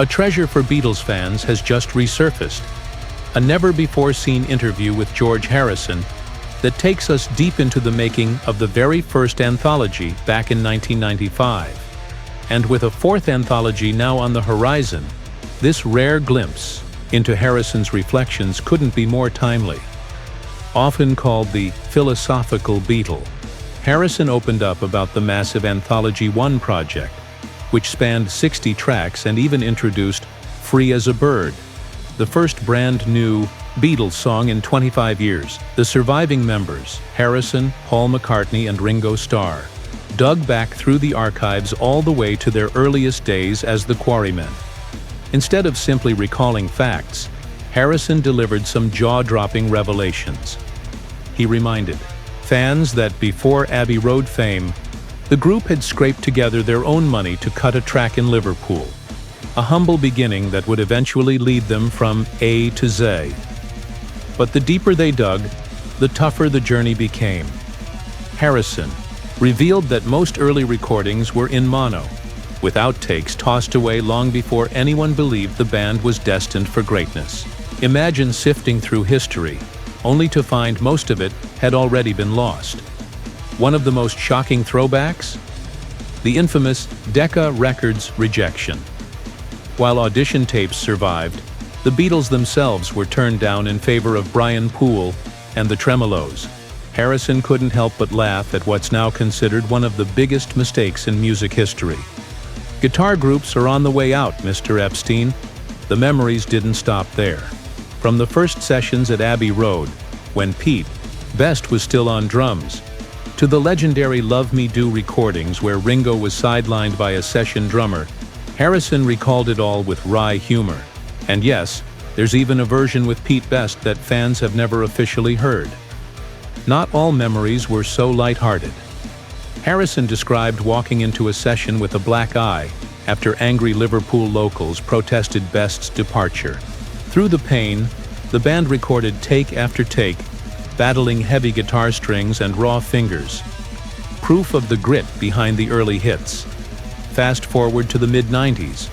A treasure for Beatles fans has just resurfaced, a never-before-seen interview with George Harrison that takes us deep into the making of the very first anthology back in 1995. And with a fourth anthology now on the horizon, this rare glimpse into Harrison's reflections couldn't be more timely. Often called the philosophical Beatle, Harrison opened up about the massive Anthology 1 project, which spanned 60 tracks and even introduced Free as a Bird, the first brand new Beatles song in 25 years. The surviving members, Harrison, Paul McCartney, and Ringo Starr, dug back through the archives all the way to their earliest days as the Quarrymen. Instead of simply recalling facts, Harrison delivered some jaw-dropping revelations. He reminded fans that before Abbey Road fame, the group had scraped together their own money to cut a track in Liverpool, a humble beginning that would eventually lead them from A to Z. But the deeper they dug, the tougher the journey became. Harrison revealed that most early recordings were in mono, with outtakes tossed away long before anyone believed the band was destined for greatness. Imagine sifting through history, only to find most of it had already been lost. One of the most shocking throwbacks? The infamous Decca Records rejection. While audition tapes survived, the Beatles themselves were turned down in favor of Brian Poole and the Tremolos. Harrison couldn't help but laugh at what's now considered one of the biggest mistakes in music history. Guitar groups are on the way out, Mr. Epstein. The memories didn't stop there. From the first sessions at Abbey Road, when Pete Best was still on drums, to the legendary Love Me Do recordings where Ringo was sidelined by a session drummer, Harrison recalled it all with wry humor. And yes, there's even a version with Pete Best that fans have never officially heard. Not all memories were so lighthearted. Harrison described walking into a session with a black eye after angry Liverpool locals protested Best's departure. Through the pain, the band recorded take after take, battling heavy guitar strings and raw fingers. Proof of the grit behind the early hits. Fast forward to the mid-90s,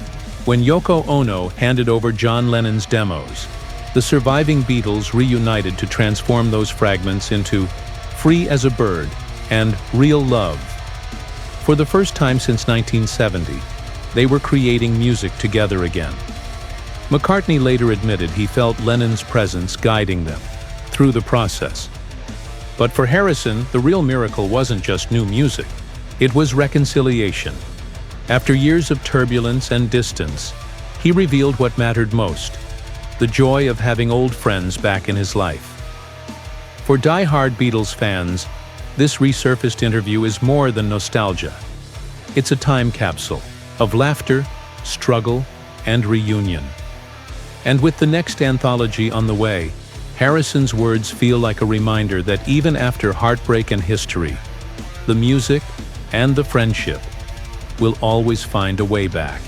when Yoko Ono handed over John Lennon's demos. The surviving Beatles reunited to transform those fragments into Free as a Bird and Real Love. For the first time since 1970, they were creating music together again. McCartney later admitted he felt Lennon's presence guiding them through the process. But for Harrison, the real miracle wasn't just new music, it was reconciliation. After years of turbulence and distance, he revealed what mattered most: the joy of having old friends back in his life. For die-hard Beatles fans, this resurfaced interview is more than nostalgia. It's a time capsule of laughter, struggle, and reunion. And with the next anthology on the way, Harrison's words feel like a reminder that even after heartbreak and history, the music and the friendship will always find a way back.